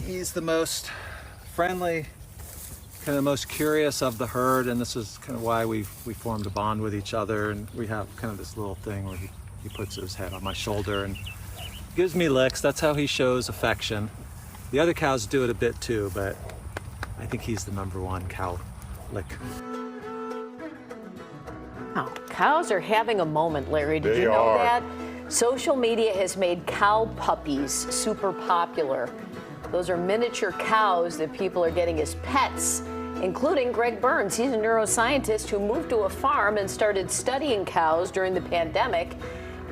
He's the most friendly, kind of the most curious of the herd, and this is kind of why we formed a bond with each other. And we have kind of this little thing where he puts his head on my shoulder and gives me licks. That's how he shows affection. The other cows do it a bit too, but I think he's the #1 cow lick. Oh, cows are having a moment, Larry. Did They you know are. that? Social media has made cow puppies super popular. Those are miniature cows that people are getting as pets, including Greg Burns. He's a neuroscientist who moved to a farm and started studying cows during the pandemic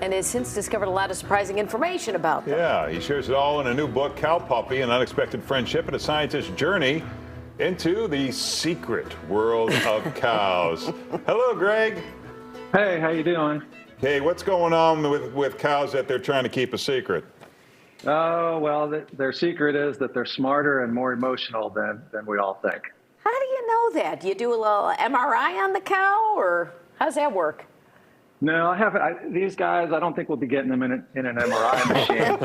and has since discovered a lot of surprising information about them. Yeah, he shares it all in a new book, Cow Puppy, An Unexpected Friendship and a Scientist's Journey into the Secret World of Cows. Hello, Greg. Hey, how you doing? Hey, what's going on with cows that they're trying to keep a secret? Oh, well, their secret is that they're smarter and more emotional than we all think. How do you know that? Do you do a little MRI on the cow, or how's that work? No, these guys, I don't think we'll be getting them in an MRI machine.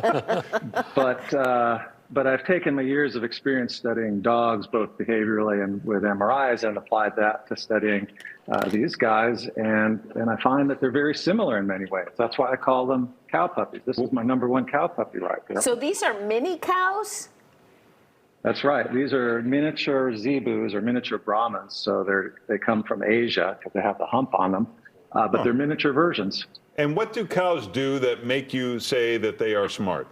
But I've taken my years of experience studying dogs, both behaviorally and with MRIs, and applied that to studying these guys. And I find that they're very similar in many ways. That's why I call them cow puppies. This is my #1 cow puppy right there. So these are mini cows? That's right. These are miniature zebus or miniature Brahmins. So they come from Asia because they have the hump on them. But they're miniature versions. And what do cows do that make you say that they are smart?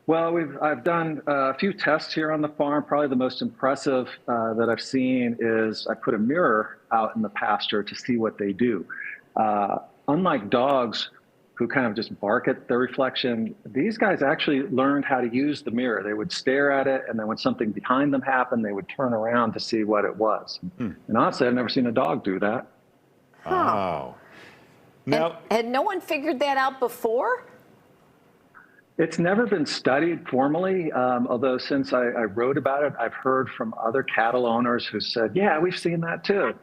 Well, I've done a few tests here on the farm. Probably the most impressive that I've seen is I put a mirror out in the pasture to see what they do. Unlike dogs who kind of just bark at the reflection, these guys actually learned how to use the mirror. They would stare at it, and then when something behind them happened, they would turn around to see what it was. And honestly, I've never seen a dog do that. Wow. Now, Had no one figured that out before? It's never been studied formally, although since I wrote about it, I've heard from other cattle owners who said, yeah, we've seen that too.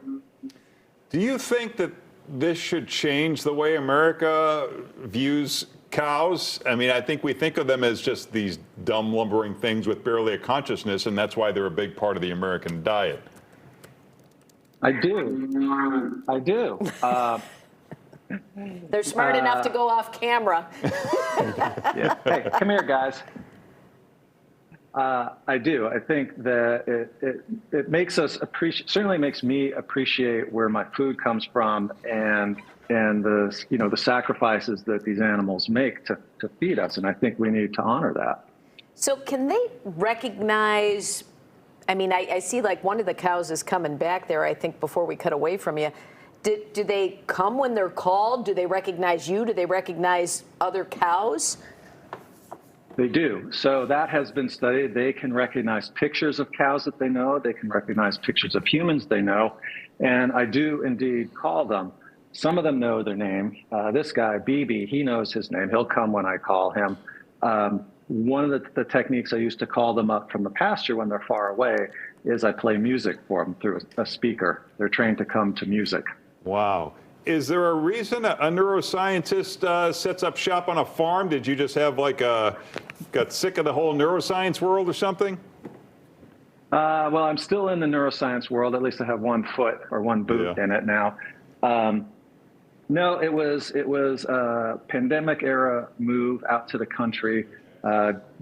do you think that this should change the way America views cows? I mean, I think we think of them as just these dumb, lumbering things with barely a consciousness, and that's why they're a big part of the American diet. I do. I do. They're smart enough to go off camera. Yeah. Hey, come here, guys. I do. I think that it makes us appreciate. Certainly makes me appreciate where my food comes from and the sacrifices that these animals make to feed us. And I think we need to honor that. So can they recognize? I mean, I see like one of the cows is coming back there, I think, before we cut away from you. Do they come when they're called? Do they recognize you? Do they recognize other cows? They do. So that has been studied. They can recognize pictures of cows that they know. They can recognize pictures of humans they know. And I do indeed call them. Some of them know their name. This guy, BB, he knows his name. He'll come when I call him. One of the techniques I use to call them up from the pasture when they're far away is I play music for them through a speaker. They're trained to come to music. Wow. Is there a reason a neuroscientist sets up shop on a farm? Did you just have got sick of the whole neuroscience world or something? Well, I'm still in the neuroscience world. At least I have one foot or one boot in it now. No, it was a pandemic era move out to the country,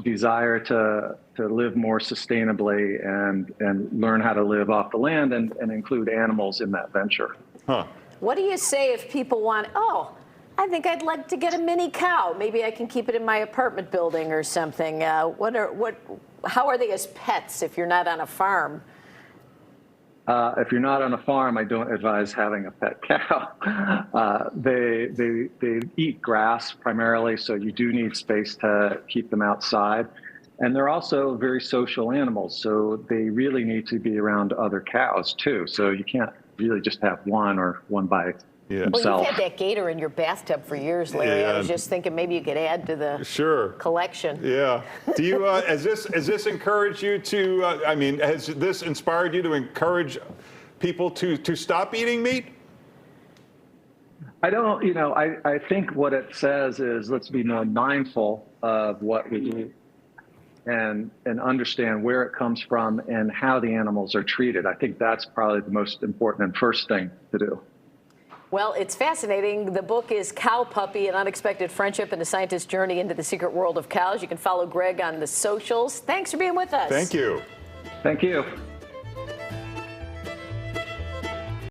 desire to live more sustainably and learn how to live off the land and include animals in that venture. Huh. What do you say if people want, I think I'd like to get a mini cow. Maybe I can keep it in my apartment building or something. How are they as pets if you're not on a farm? If you're not on a farm, I don't advise having a pet cow. They eat grass primarily, so you do need space to keep them outside. And they're also very social animals, so they really need to be around other cows too. So you can't really just have one or one by himself. Well, you've had that gator in your bathtub for years, Larry. Yeah. I was just thinking maybe you could add to the collection. Yeah. Do you has this encouraged you to? Has this inspired you to encourage people to stop eating meat? I don't. I think what it says is let's be more mindful of what we eat. and understand where it comes from and how the animals are treated. I think that's probably the most important and first thing to do. Well, it's fascinating. The book is Cow Puppy, An Unexpected Friendship and a Scientist's Journey into the Secret World of Cows. You can follow Greg on the socials. Thanks for being with us. Thank you. Thank you.